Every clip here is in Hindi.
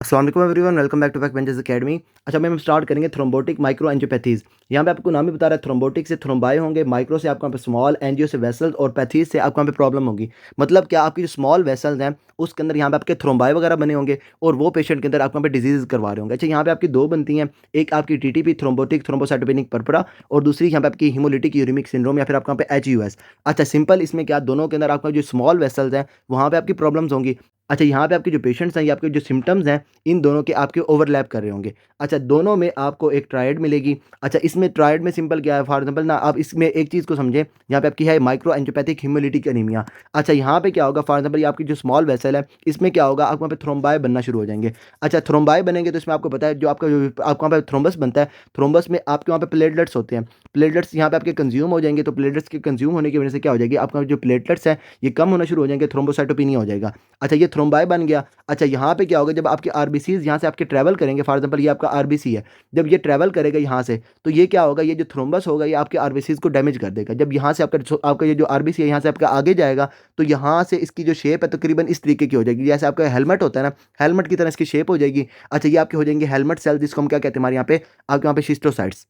अस्सलाम वालेकुम everyone, welcome back to backbenchers academy. अच्छा, मैं हम स्टार्ट करेंगे थ्रोम्बोटिक माइक्रो एंजियोपैथीज़। यहाँ पे आपको नाम ही बता रहा है, थ्रोम्बोटिक से थ्रोम्बाई होंगे, माइक्रो से आपको यहाँ पे स्मॉल, एंजियो से वेसल्स और पैथीज से आपको यहाँ पे प्रॉब्लम होगी। मतलब क्या, आपकी जो स्मॉल वेसल्स हैं उसके अंदर यहाँ पे आपके थ्रोम्बाई वगैरह बने होंगे और वो पेशेंट के अंदर आपको यहाँ पे डिजीज़ करवा रहे होंगे। अच्छा, यहाँ पे आपकी दो बनती हैं, एक आपकी टीटीपी थ्रोम्बोटिक थ्रोम्बोसाइटोपेनिक पर्परा और दूसरी यहाँ पे आपकी हिमोलिटिक यूरेमिक सिंड्रोम या फिर आपको यहाँ पे एचयूएस। अच्छा, सिंपल इसमें क्या, दोनों के अंदर आपका जो स्मॉल वेसल्स हैं वहाँ पे आपकी प्रॉब्लम्स होंगी। अच्छा, यहाँ पे आपके जो पेशेंट्स हैं, ये आपके जो सिम्टम्स हैं इन दोनों के आपके ओवरलैप कर रहे होंगे। अच्छा, दोनों में आपको एक ट्रायड मिलेगी। अच्छा, इसमें ट्रायड में सिंपल क्या है, फॉर एग्जांपल ना, आप इसमें एक चीज़ को समझें, यहाँ पे आपकी है माइक्रो एंजियोपैथिक हेमोलिटिक एनीमिया। अच्छा, यहाँ पे क्या होगा, फॉर एग्जांपल ये आपकी जो स्मॉल वेसल है, इसमें क्या होगा, आपको वहाँ पे थ्रोम्बाई बनना शुरू हो जाएंगे। अच्छा, थ्रोम्बाई बनेंगे तो इसमें आपको पता है, जो आपका जो आपको वहाँ पे थ्रोम्बस बनता है, थ्रोम्बस में आपके वहाँ पे प्लेटलेट्स होते हैं। प्लेटलेट्स यहाँ पे आपके कंज्यूम हो जाएंगे, तो प्लेटलेट्स के कंज्यूम होने की वजह से क्या हो जाएगी, आपका जो प्लेटलेट्स हैं ये कम होना शुरू हो जाएंगे, थ्रोम्बोसाइटोपिनिया हो जाएगा। अच्छा, ये थ्रोम्बाई बन गया। अच्छा, यहाँ पे क्या होगा, जब आपके आरबीसीज यहाँ से आपके ट्रैवल करेंगे, फॉर एग्जांपल ये आपका आरबीसी है, जब ये ट्रैवल करेगा यहाँ से, तो ये क्या होगा, ये जो थ्रोम्बस होगा ये आपके आरबीसीज को डैमेज कर देगा। जब यहाँ से आपका ये जो आरबीसी है यहाँ से आपका आगे जाएगा, तो यहाँ से इसकी जो शेप है तकरीबन इस तरीके की हो जाएगी, जैसे आपका हेलमेट होता है ना, हेलमेट की तरह इसकी शेप हो जाएगी। अच्छा, ये आपके हो जाएंगे हेलमेट सेल, जिसको हम क्या कहते हैं हमारे यहाँ पे, आपके वहाँ पे शिस्टोसाइट्स।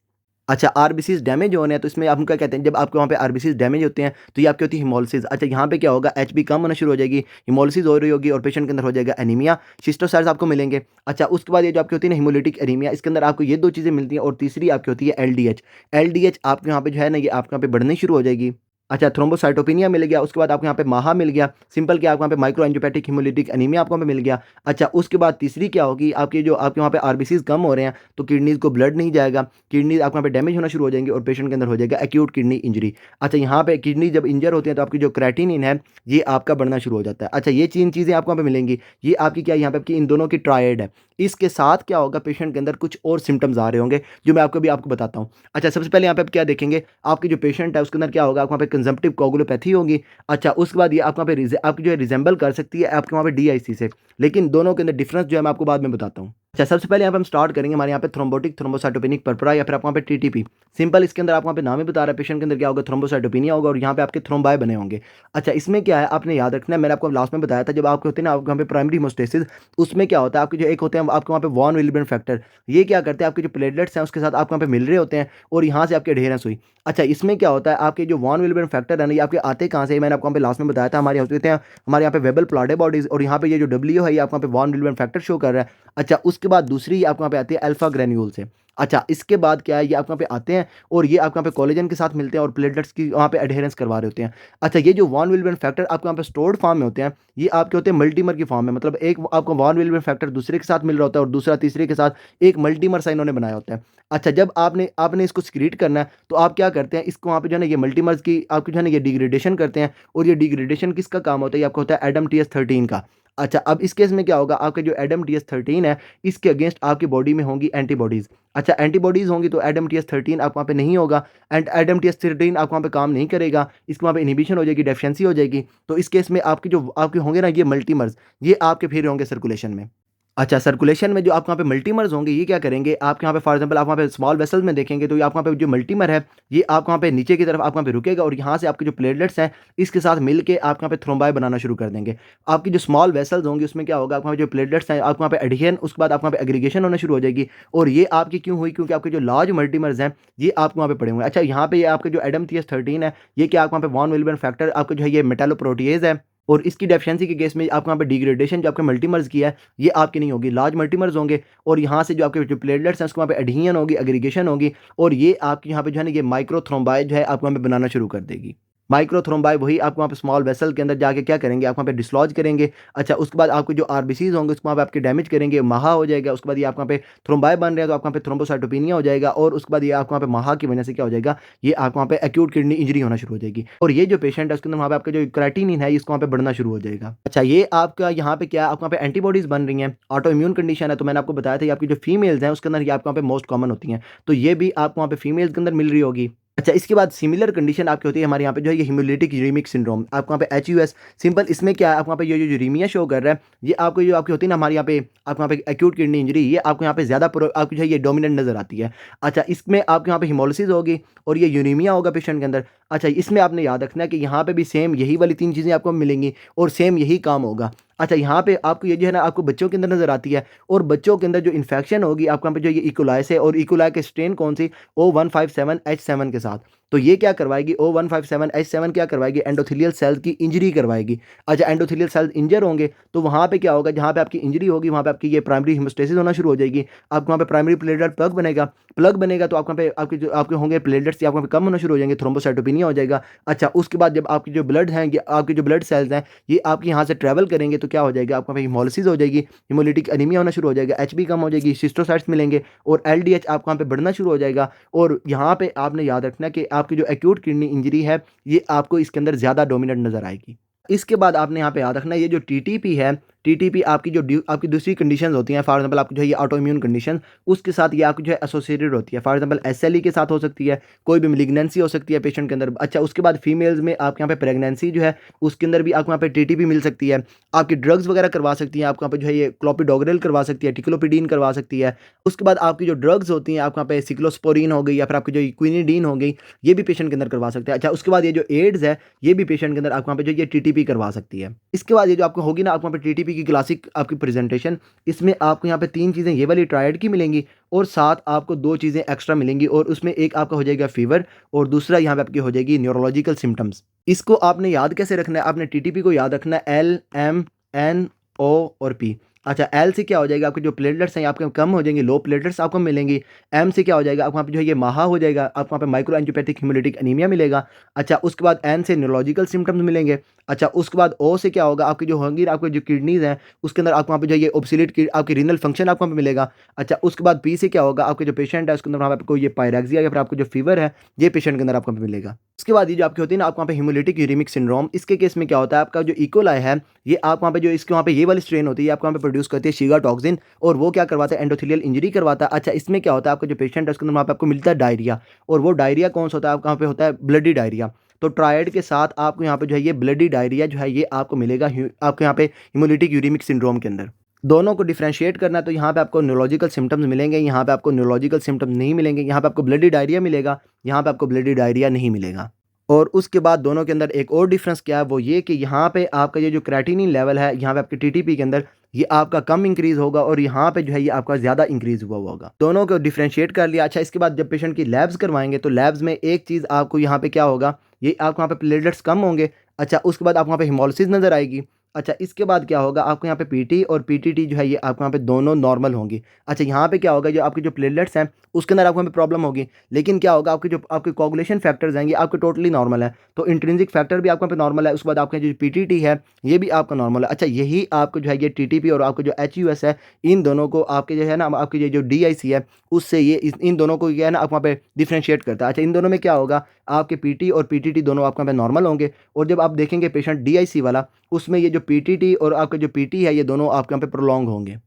अच्छा, आरबीसीज़ डैमेज हो रहे हैं तो इसमें हम क्या कहते हैं, जब आपके वहाँ पे आरबीसीज़ डैमेज होते हैं तो ये आपकी होती है हिमोलिसिस। अच्छा, यहाँ पे क्या होगा, एचबी कम होना शुरू हो जाएगी, हिमोलिसिस हो रही होगी और पेशेंट के अंदर हो जाएगा एनीमिया, शिस्टोसाइट्स आपको मिलेंगे। अच्छा, उसके बाद ये जो आपकी होती है ना हिमोलिटिक एनीमिया, इसके अंदर आपको ये दो चीज़ें मिलती हैं और तीसरी आपकी होती है एलडीएच। एलडीएच आपके यहाँ पे जो है ना, ये आपके यहाँ पे बढ़नी शुरू हो जाएगी। अच्छा, थ्रोम्बोसाइटोपिनिया मिल गया, उसके बाद आपको यहाँ पे माहा मिल गया, सिंपल क्या, आपको यहाँ पे माइक्रो एंजियोपैथिक हिमोलिटिक एनीमिया आपको यहाँ पे मिल गया। अच्छा, उसके बाद तीसरी क्या होगी, आपकी जो आपके वहाँ पे आरबीसीज़ कम हो रहे हैं तो किडनीज़ को ब्लड नहीं जाएगा, किडनी आपको यहाँ पे डैमेज होना शुरू हो जाएंगी और पेशेंट के अंदर हो जाएगा एक्यूट किडनी इंजरी। अच्छा, यहाँ पे किडनी जब इंजर होती है तो आपकी जो क्रेटिनिन है ये आपका बढ़ना शुरू हो जाता है। अच्छा, ये 3 चीज़ें आपको यहाँ पे मिलेंगी, ये आपकी क्या, यहाँ पे आपकी इन दोनों की ट्रायड है। इसके साथ क्या होगा, पेशेंट के अंदर कुछ और सिम्पटम्स आ रहे होंगे जो मैं आपको बताता हूँ। अच्छा, सबसे पहले यहाँ पे आप क्या देखेंगे, आपकी जो पेशेंट है उसके अंदर क्या होगा, आपको वहाँ पे कंजम्पटिव कोगुलोपैथी होगी। अच्छा, उसके बाद ये आपको वहाँ पे आपकी जो है रिजेंबल कर सकती है आपके वहाँ पे डीआईसी से, लेकिन दोनों के अंदर डिफरेंस जो है मैं आपको बाद में बताता हूँ। अच्छा, सबसे पहले यहाँ पे हम स्टार्ट करेंगे हमारे यहाँ पे थ्रोम्बोटिक थ्रोम्बोसाइटोपेनिक पर्परा या फिर आपको वहाँ पे टीटीपी। सिंपल इसके अंदर आपको वहाँ पे नाम ही बता रहा है, पेशेंट के अंदर क्या होगा, थ्रोम्बोसाइटोपेनिया होगा और यहाँ पे आपके थ्रोम्बाई बने होंगे। अच्छा, इसमें क्या है, आपने याद रखना है, मैंने आपको लास्ट में बताया था, जब आपके होते हैं ना आपके वहाँ पे प्राइमरी हेमोस्टेसिस, उसमें क्या होता है, आपके जो एक होते हैं आपके वहाँ पे वॉन विलियम फैक्टर, ये क्या करते हैं, आपके जो प्लेटलेट्स हैं उसके साथ आपके वहाँ पे मिल रहे होते हैं और यहाँ से आपकी अडेरेंस हुई। अच्छा, इसमें क्या होता है, आपके जो वॉन विलियम फैक्टर है ना, ये आपके आते कहाँ से, मैंने आपको वहाँ पे लास्ट में बताया था, हमारे होते हैं हमारे यहाँ पे वेबल प्लाडे बॉडीज और यहाँ पे ये जो डब्ल्यू है ये आपको वहाँ पे वॉन विलियम फैक्टर शो कर रहा है। अच्छा, उसके बाद दूसरी आपको वहाँ पे आती है अल्फा ग्रेन्यूल से। अच्छा, इसके बाद क्या है, ये आपको वहाँ पे आते हैं और ये आपको वहाँ पे कोलेजन के साथ मिलते हैं और प्लेटलेट्स की वहाँ पे एडहेरेंस करवा रहे होते हैं। अच्छा, ये जो वॉन विलियम फैक्टर आपको वहाँ पे स्टोर्ड फॉर्म में होते हैं, ये आपके होते हैं मल्टीमर की फॉर्म में, मतलब एक आपको वॉन विलियम फैक्टर दूसरे के साथ मिल रहा होता है और दूसरा तीसरे के साथ एक मल्टीमर सा इन्होंने बनाया होता है। अच्छा, जब आपने आपने इसको सीक्रेट करना है तो आप क्या करते हैं, इसको वहाँ पे जो है ना ये मल्टीमर्स की आपको जो है ना ये डिग्रेडेशन करते हैं और ये डिग्रेडेशन किसका काम होता है, ये आपको होता है एडम TS13 का। अच्छा, अब इस केस में क्या होगा, आपका जो एडम TS13 है इसके अगेंस्ट आपकी बॉडी में होंगी एंटीबॉडीज़। अच्छा, एंटीबॉडीज़ होंगी तो एडम TS13 आपको वहाँ पे नहीं होगा एंड एडम TS13 आपको वहाँ पे काम नहीं करेगा, इसको वहाँ पे इनहिबिशन हो जाएगी, डेफिशिएंसी हो जाएगी। तो इस केस में आपके जो आपके होंगे ना ये मल्टीमर्स, ये आपके फिर होंगे सर्कुलेशन में। अच्छा, सर्कुलेशन में जो आपके वहाँ पे मल्टीमर्स होंगे ये क्या करेंगे, आपके यहाँ पे फॉर एग्जांपल आप वहाँ पे स्मॉल वेसल्स में देखेंगे तो ये आपको वहाँ पे जो मल्टीमर है ये आपको वहाँ पे नीचे की तरफ आपको वहाँ पे रुकेगा और यहाँ से आपके जो प्लेटलेट्स हैं इसके साथ मिल के आपके यहाँ पे थ्रोम्बाई बनाना शुरू कर देंगे। आपकी जो स्मॉल वेसल्स होंगी उसमें क्या होगा, आपके वहाँ पे जो प्लेटलेट्स हैं आपको वहाँ पे एडहेशन, उसके बाद आपको वहाँ पे एग्रीगेशन होना शुरू हो जाएगी और ये आपकी क्यों हुई, क्योंकि आपके जो लार्ज मल्टीमर्स हैं ये आपको वहाँ पे पड़े हुए हैं। अच्छा, यहाँ पे ये आपके जो एडम TS13 है ये क्या आपको वहाँ पे वॉन विलियम फैक्टर आपका जो है ये मेटालोप्रोटीज़ है और इसकी डेफिशिएंसी के केस में आपको वहाँ पे डिग्रेडेशन जो आपके मल्टीमर्स की है ये आपकी नहीं होगी, लार्ज मल्टीमर्स होंगे और यहाँ से जो आपके जो प्लेटलेट्स हैं उसको वहाँ पे एडहेशन होगी, एग्रीगेशन होगी और ये आपके यहाँ पे जो है ना ये माइक्रो थ्रोम्बाई जो है आपको वहाँ पे बनाना शुरू कर देगी। माइक्रो थ्रोम्बाई वही आपको वहाँ पे स्मॉल वेसल के अंदर जाके क्या करेंगे, आप वहाँ पे डिसलॉज करेंगे। अच्छा, उसके बाद आपके जो आरबीसीज होंगे उसको वहाँ पे आपके डैमेज करेंगे, माहा हो जाएगा। उसके बाद ये आपको वहाँ पे थ्रोम्बाई बन रहे हैं तो आपको वहाँ पे थ्रोम्बोसाइटोपिनिया हो जाएगा और उसके बाद ये आपको वहाँ पे माहा की वजह से क्या हो जाएगा, ये आपको वहाँ पे एक्यूट किडनी इंजरी होना शुरू हो जाएगी और ये जो पेशेंट है उसके अंदर वहाँ पे आपका जो क्रेटिनिन है इसको वहाँ पे बढ़ना शुरू हो जाएगा। अच्छा, ये आपका यहाँ पे क्या आपको वहाँ पे एंटीबॉडीज बन रही हैं, ऑटो इम्यून कंडीशन है, तो मैंने आपको बताया था ये आपकी जो फीमेल्स हैं उसके अंदर ये आपको वहाँ पे मोस्ट कॉमन होती हैं, तो ये भी आपको वहाँ पे फीमेल्स के अंदर मिल रही होगी। अच्छा, इसके बाद सिमिलर कंडीशन आपकी होती है हमारे यहाँ पे जो है ये हिमोलिटिक यूरेमिक सिंड्रोम, आपको वहाँ पे एचयूएस। सिंपल इसमें क्या है, आपको वहाँ पे ये जो यूरेमिया शो कर रहा है ये आपको जो आपकी होती है ना हमारे यहाँ पे आपको वहाँ पे एक्यूट किडनी इंजरी, ये आपको यहाँ पे ज़्यादा आपको जो है ये डोमिनेंट नजर आती है। अच्छा, इसमें आपके यहाँ पे हिमोलिसिस होगी और ये यूरेमिया होगा पेशेंट के अंदर। अच्छा, इसमें आपने याद रखना है कि यहाँ पे भी सेम यही वाली 3 चीज़ें आपको मिलेंगी और सेम यही काम होगा। अच्छा, यहाँ पे आपको ये जो है ना आपको बच्चों के अंदर नज़र आती है और बच्चों के अंदर जो इन्फेक्शन होगी आपको यहाँ पे जो ये इकोलाई से और इकोलाई के स्ट्रेन कौन सी O157H7 के साथ। तो ये क्या करवाएगी O157H7 क्या करवाएगी एंडोथेलियल सेल्स की इंजरी करवाएगी। अच्छा, एंडोथेलियल सेल्स इंजर होंगे तो वहाँ पे क्या होगा, जहाँ पे आपकी इंजरी होगी वहाँ पे आपकी ये प्राइमरी हेमोस्टेसिस होना शुरू हो जाएगी। आपको वहाँ पे प्राइमरी प्लेटलेट प्लग बनेगा तो आपको वहाँ पे आपके जो आपके होंगे प्लेटलेट्स आपको वहाँ पे कम होना शुरू हो जाएंगे, थ्रोम्बोसाइटोपेनिया हो जाएगा। अच्छा, उसके बाद जब आपकी जो ब्लड हैं आपके जो ब्लड सेल्स हैं ये आपके यहाँ से ट्रैवल करेंगे तो क्या हो जाएगा, आपको वहाँ पे हिमोलिसिस हो जाएगी, हिमोलिटिक एनीमिया होना शुरू हो जाएगा, एचबी कम हो जाएगी, सिस्टोसाइट्स मिलेंगे और एलडीएच आपको वहाँ पे बढ़ना शुरू हो जाएगा। और यहाँ पे आपने याद रखना कि आपकी जो एक्यूट किडनी इंजरी है ये आपको इसके अंदर ज़्यादा डोमिनेंट नज़र आएगी। इसके बाद आपने यहाँ पे याद रखना है ये जो टीटीपी है, टीटीपी आपकी जो आपकी दूसरी कंडीशंस होती हैं, फॉर एग्जांपल आपकी जो है ये ऑटो इम्यून कंडीशन उसके साथ ये आपकी जो है एसोसिएटेड होती है। फॉर एग्जांपल एसएलई के साथ हो सकती है, कोई भी मेलिग्नेंसी हो सकती है पेशेंट के अंदर। अच्छा, उसके बाद फीमेल्स में आपके यहाँ पे प्रेगनेंसी जो है उसके अंदर भी आपको यहाँ पे टीटीपी मिल सकती है। आपकी ड्रग्स वगैरह करवा सकती हैं, आपको यहाँ पे जो है ये क्लोपिडोग्रेल करवा सकती है, टिक्लोपिडीन करवा सकती है। उसके बाद आपकी जो ड्रग्स होती हैं आपको यहाँ पे सिक्लोस्पोरिन हो गई या फिर आपकी जो क्विनिडीन हो गई, ये भी पेशेंट के अंदर करवा सकते हैं। अच्छा, उसके बाद ये जो एड्स है ये भी पेशेंट के अंदर आपको यहाँ पे जो ये टीटीपी करवा सकती है। इसके बाद ये जो आपको होगी ना आपको यहाँ पे टीटीपी की क्लासिक आपकी प्रेजेंटेशन, इसमें आपको यहाँ पे 3 चीज़ें ये वाली ट्रायड की मिलेंगी और साथ आपको 2 चीज़ें एक्स्ट्रा मिलेंगी और उसमें एक आपका हो जाएगा फीवर और दूसरा यहाँ पे आपकी हो जाएगी न्यूरोलॉजिकल सिम्टम्स। इसको आपने याद कैसे रखना है, आपने टीटीपी को याद रखना है LMNO और P। अच्छा, एल से क्या हो जाएगा, आपके जो प्लेटलेट्स हैं आपके कम हो जाएंगे, लो प्लेटलेट्स आपको मिलेंगी। एम से क्या हो जाएगा, आपको वहाँ पे जो है ये माहा हो जाएगा, आपको वहाँ पे माइक्रो एंजियोपैथिक हिमोलिटिक एनीमिया मिलेगा। अच्छा, उसके बाद एन से न्यूरोलॉजिकल सिम्टम्स मिलेंगे। अच्छा, उसके बाद ओ से क्या होगा, आपकी जो होंगी आपकी जो किडनीज हैं उसके अंदर आपको वहाँ पे जो है ये ऑब्सोलीट आपकी रीनल फंक्शन आपको वहाँ पे मिलेगा। अच्छा, उसके बाद पी से क्या होगा, आपके जो पेशेंट है उसके अंदर वहाँ पे आपको ये पायरेक्सिया या फिर आपको जो फीवर है ये पेशेंट के अंदर आपको मिलेगा। उसके बाद ये जो आपकी होती है ना आपको वहाँ पे हिमोलिटिक यूरेमिक सिंड्रोम, इसके केस में क्या होता है, आपका जो इकोलाई है ये आप वहाँ पे जो इसके वहाँ पे ये वाली स्ट्रेन होती है आपको वहाँ पे प्रोड्यूस करती है शीगा टॉक्सिन और वो क्या करवाता है, एंडोथेलियल इंजरी करवाता है। अच्छा, इसमें क्या होता है, आपका जो पेशेंट है उसके अंदर वहाँ पे आपको मिलता है डायरिया और वो डायरिया कौन सा होता है, आपका वहाँ पे होता है ब्लडी डायरिया। तो ट्रायड के साथ आपको यहाँ पे जो है ये ब्लडी डायरिया जो है ये आपको मिलेगा आपको यहाँ पे हिमोलिटिक यूरेमिक सिंड्रोम के अंदर। दोनों को डिफरेंशिएट करना है तो यहाँ पे आपको न्यूरोलॉजिकल सिम्टम्स मिलेंगे, यहाँ पे आपको न्यूरोलॉजिकल सिम्टम्स नहीं मिलेंगे, यहाँ पे आपको ब्लडी डायरिया मिलेगा, यहाँ पे आपको ब्लडी डायरिया नहीं मिलेगा। और उसके बाद दोनों के अंदर एक और डिफरेंस क्या है, वो ये कि यहाँ पे आपका ये जो क्रेटिनिन लेवल है यहाँ पे आपके टीटीपी के अंदर ये आपका कम इंक्रीज होगा और यहाँ पे जो है ये आपका ज़्यादा इंक्रीज हुआ होगा। दोनों को डिफरेंशिएट कर लिया। अच्छा, इसके बाद जब पेशेंट की लैब्स करवाएंगे तो लैब्स में एक चीज़ आपको यहाँ पे क्या होगा, ये आपको यहाँ पे प्लेटलेट्स कम होंगे। अच्छा, उसके बाद आपको वहाँ पे हिमोलिसिस नज़र आएगी। अच्छा, इसके बाद क्या होगा, आपको यहाँ पे पीटी और पीटीटी जो है ये आपको यहाँ पे दोनों नॉर्मल होंगी। अच्छा, यहाँ पे क्या होगा, जो आपके जो प्लेटलेट्स हैं उसके अंदर आपको यहाँ पे प्रॉब्लम होगी, लेकिन क्या होगा आपके जो आपके कोगुलेशन फैक्टर्स आएंगे आपके टोटली नॉर्मल है, तो इंट्रिंसिक फैक्टर भी आपको यहाँ पे नॉर्मल है। उसके बाद आपका जो पीटीटी है ये भी आपका नॉर्मल है। अच्छा, यही आपको जो है ये टीटीपी और आपको जो एचयूएस है इन दोनों को आपके जो है ना आपकी ये जो डीआईसी है उससे ये इन दोनों को क्या है ना आप वहाँ पे डिफ्रेंशिएट करता है। अच्छा, इन दोनों में क्या होगा, आपके पीटी और पीटीटी दोनों आपको यहाँ पे नॉर्मल होंगे और जब आप देखेंगे पेशेंट डीआईसी वाला उसमें ये जो पीटीटी और आपका जो पीटी है ये दोनों आपके यहाँ पे प्रोलॉन्ग होंगे।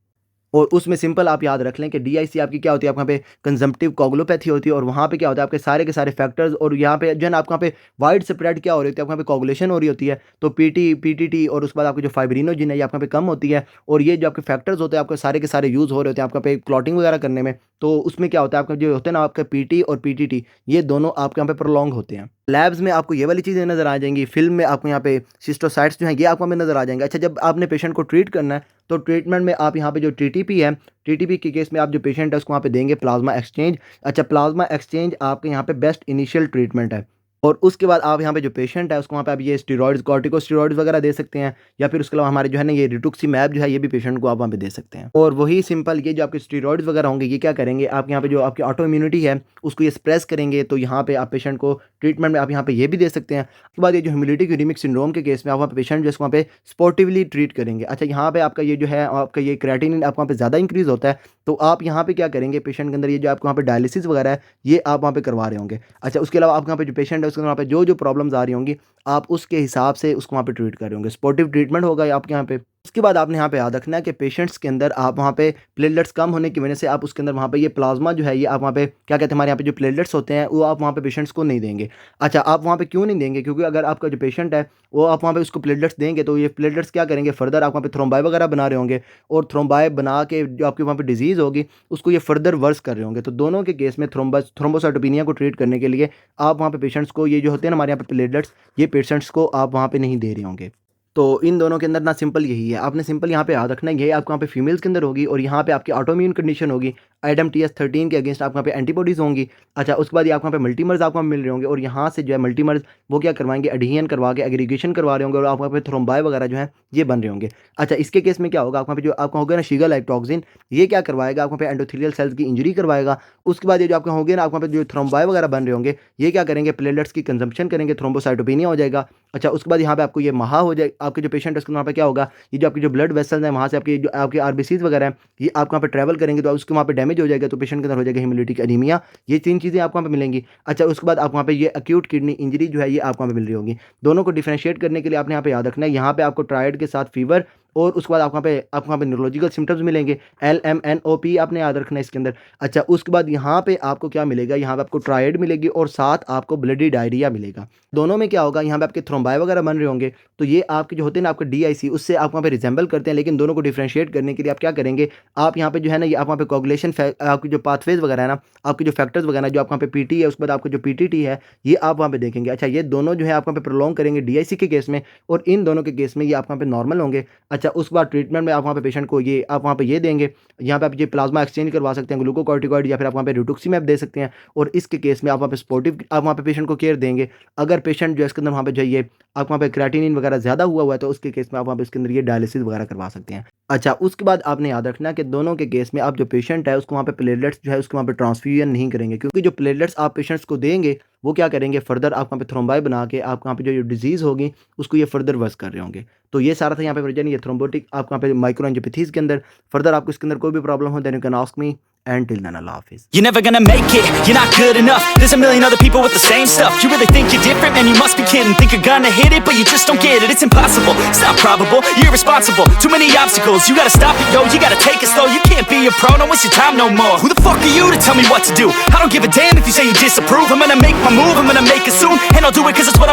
और उसमें सिंपल आप याद रख लें कि डीआईसी आपकी क्या होती है, आपके यहाँ पे कंजम्पटिव कोगुलोपैथी होती है और वहाँ पे क्या होता है आपके सारे के सारे फैक्टर्स और यहाँ पे जो है ना आपके यहाँ पे वाइड स्प्रेड क्या हो रही होती है, आपके यहाँ पे कोगुलेशन हो रही होती है, तो पीटी पीटीटी और उसके बाद आपकी जो फाइब्रिनोजिन है ये आपके यहाँ पे कम होती है और ये जो आपके फैक्टर्स होते हैं आपके सारे के सारे यूज़ हो रहे होते हैं आपके यहाँ पे क्लॉटिंग वगैरह करने में। तो उसमें क्या होता है आपका जो होते हैं ना आपका पीटी और पीटीटी ये दोनों आपके यहाँ पे प्रोलॉन्ग होते हैं। लैब्स में आपको ये वाली चीज़ें नज़र आ जाएंगी, फिल्म में आपको यहाँ पे सिस्टोसाइट्स जो हैं ये आपको हमें नज़र आ जाएंगे। अच्छा, जब आपने पेशेंट को ट्रीट करना है तो ट्रीटमेंट में आप यहाँ पे जो टीटीपी है, टीटीपी के केस में आप जो पेशेंट है उसको वहाँ पे देंगे प्लाज्मा एक्सचेंज। अच्छा, प्लाज्मा एक्सचेंज आपके यहाँ पे बेस्ट इनिशियल ट्रीटमेंट है और उसके बाद आप यहाँ पे जो पेशेंट है उसको वहाँ पे आप ये स्टेरॉइड्स कॉर्टिकोस्टेरॉइड्स वगैरह दे सकते हैं या फिर उसके अलावा हमारे जो है ना ये रिटुक्सीमैब जो है ये भी पेशेंट को आप वहाँ पे दे सकते हैं। और वही सिंपल ये जो आपके स्टेरॉइड्स वगैरह होंगे ये क्या करेंगे, आप यहाँ पे जो आपकी ऑटो इम्यूनिटी है उसको ये स्प्रेस करेंगे, तो यहाँ पे आप पेशेंट को ट्रीटमेंट में आप यहाँ पे ये भी दे सकते हैं। उसके बाद ये जो हिमोलिटिक यूरेमिक सिंड्रोम के केस में आप वहाँ पे पेशेंट जो है वहाँ पे स्पोर्टिवली ट्रीट करेंगे। अच्छा, यहाँ पे आपका ये जो है आपका ये क्रेटिनिन आपको वहाँ पे ज़्यादा इंक्रीज़ होता है, तो आप यहाँ पे क्या करेंगे, पेशेंट के अंदर ये जो आपको वहाँ पे डायलिसिस वगैरह है ये आप वहाँ पे करवा रहे होंगे। अच्छा, उसके अलावा आपके यहाँ पे जो पेशेंट है उसके वहाँ पे जो प्रॉब्लम्स आ रही होंगी आप उसके हिसाब से उसको वहाँ पे ट्रीट कर रहे होंगे, स्पोर्टिव ट्रीटमेंट होगा आपके यहाँ पे। उसके बाद आपने यहाँ पे याद रखना है कि पेशेंट्स के अंदर आप वहाँ पे प्लेटलेट्स कम होने की वजह से आप उसके अंदर वहाँ पे ये प्लाज्मा जो है ये आप वहाँ पे क्या कहते हैं हमारे यहाँ पे जो प्लेटलेट्स होते हैं वो आप वहाँ पे पेशेंट्स को नहीं देंगे। अच्छा, आप वहाँ पे क्यों नहीं देंगे, क्योंकि अगर आपका जो पेशेंट है वो आप वहाँ पे उसको प्लेटलेट्स देंगे तो ये प्लेटलेट्स क्या करेंगे, फर्दर आप वहाँ पे थ्रोम्बाई वगैरह बना रहे होंगे और थ्रोम्बाई बना के जो आपकी वहाँ पे डिजीज़ होगी उसको ये फर्दर वर्स कर रहे होंगे। तो दोनों के केस में थ्रोम्बोसाइटोपिनिया को ट्रीट करने के लिए आप वहाँ पे पेशेंट्स को ये जो होते हैं ना हमारे यहाँ पे प्लेटलेट्स ये पेशेंट्स को आप वहाँ पे नहीं दे रहे होंगे। तो इन दोनों के अंदर ना सिंपल यही है, आपने सिंपल यहाँ पे याद रखना है, ये आपको यहाँ पे फीमेल्स के अंदर होगी और यहाँ पे आपकी ऑटोइम्यून कंडीशन होगी, आइटम TS13 के अगेंस्ट आपको यहाँ पे एंटीबॉडीज़ होंगी। अच्छा, उसके बाद ये आपको यहाँ पे मल्टीमर्स आपको मिल रहे होंगे और यहाँ से जो है मल्टीमर्स वो क्या करवाएंगे, एडहियन करवा के एग्रीगेशन करवा रहे होंगे और आपको यहाँ पे थ्रोम्बाई वगैरह जो है ये बन रहे होंगे। अच्छा, इसके केस में क्या होगा, आपको यहाँ पे जो आपका होगा ना शीगा लाइक टॉक्सिन, ये क्या करवाएगा, आपको यहाँ पे एंडोथेलियल सेल्स की इंजरी करवाएगा। उसके बाद ये जो आपके होंगे ना, आपको यहाँ पे जो थ्रोम्बाई वगैरह बन रहे होंगे, ये क्या करेंगे, प्लेटलेट्स की कंजम्पशन करेंगे, थ्रोम्बोसाइटोपेनिया हो जाएगा। अच्छा, उसके बाद यहाँ पे आपको ये महा हो जाए, आपके जो पेशेंट है उसके वहाँ पे क्या होगा, ये जो आपकी जो ब्लड वेसल्स हैं वहाँ से आपकी जो आपके आरबीसीज वगैरह हैं ये आपको वहाँ पे ट्रैवल करेंगे तो उसके वहाँ पे डैमेज हो जाएगा, तो पेशेंट के अंदर हो जाएगा हेमोलिटिक एनीमिया। ये 3 चीज़ें आपको वहाँ पे मिलेंगी। अच्छा, उसके बाद आपको वहाँ पे ये एक्यूट किडनी इंजरी जो है ये आपको वहाँ पे मिल रही होगी। दोनों को डिफरेंशिएट करने के लिए आपने यहाँ पे याद रखना है, यहाँ पे आपको ट्रायड के साथ फीवर और उसके बाद आपको वहाँ पे न्यूरोलॉजिकल सिम्टम्स मिलेंगे, LMNOP आपने याद रखना है इसके अंदर। अच्छा, उसके बाद यहाँ पे आपको क्या मिलेगा, यहाँ पे आपको ट्रायड मिलेगी और साथ आपको ब्लडी डायरिया मिलेगा। दोनों में क्या होगा, यहाँ पे आपके थ्रोम्बाई वगैरह बन रहे होंगे, तो ये आपके जो होते हैं ना आपके DIC उससे आप वहाँ पे रिजेंबल करते हैं, लेकिन दोनों को डिफरेंशिएट करने के लिए आप क्या करेंगे, आप यहाँ पे जो है ना ये आप वहाँ पे कोगुलेशन आपकी जो पाथवेज वगैरह है ना, आपके जो फैक्टर्स वगैरह जो आपको वहाँ पे PT है, उसके बाद आपको जो PTT है ये आप वहाँ पे देखेंगे। अच्छा, ये दोनों जो है आप वहाँ पे प्रोलॉन्ग करेंगे DIC के केस में और इन दोनों के केस में ये आप वहाँ पे नॉर्मल होंगे। अच्छा, उसके बाद ट्रीटमेंट में आप वहाँ पे पेशेंट को ये आप वहाँ पे ये देंगे, यहाँ पे आप ये प्लाज्मा एक्सचेंज करवा सकते हैं, ग्लूकोकॉर्टिकॉइड या फिर आप वहाँ पे रिटुक्सीमैब दे सकते हैं और इसके केस में आप वहाँ पे सपोर्टिव आप वहाँ पे पेशेंट को केयर देंगे। अगर पेशेंट जो है इसके अंदर वहाँ पे जाइए आप वहाँ पे क्रेटिनिन वगैरह ज़्यादा हुआ है तो उसके केस में आप वहाँ पे इसके अंदर ये डायलिसिस वगैरह करवा सकते हैं। अच्छा, उसके बाद आपने याद रखना है कि दोनों के केस में आप जो पेशेंट है उसको वहाँ पे प्लेटलेट्स जो है उसको वहाँ पे ट्रांसफ्यूजन नहीं करेंगे, क्योंकि जो प्लेटलेट्स आप पेशेंट्स को देंगे वो क्या करेंगे, फर्दर आप वहाँ पे थ्रोम्बाई बना के आप वहाँ पे जो डिजीज़ होगी उसको ये फर्दर वर्स कर रहे होंगे। तो ये सारा था यहाँ पे वजह ये थ्रोम्बोटिक आप वहाँ पे माइक्रोएंजियोपैथीज़ के अंदर फर्दर आपको इसके अंदर कोई भी प्रॉब्लम हो then you can ask me and till then अल्लाह हाफिज़। You're never gonna make it, you're not good enough. There's a million other people with the same stuff. You really think you're different? Man, you must be kidding. Think you're gonna hit it, but you just don't get it. It's impossible, it's not probable, you're irresponsible. Too many obstacles, you gotta stop it, yo. You gotta take it slow, you can't be a pro, don't waste your time no more. Who the fuck are you to tell me what to do? I don't give a damn if you say you disapprove. I'm gonna make my move, I'm gonna make it soon, and I'll do it cause it's what I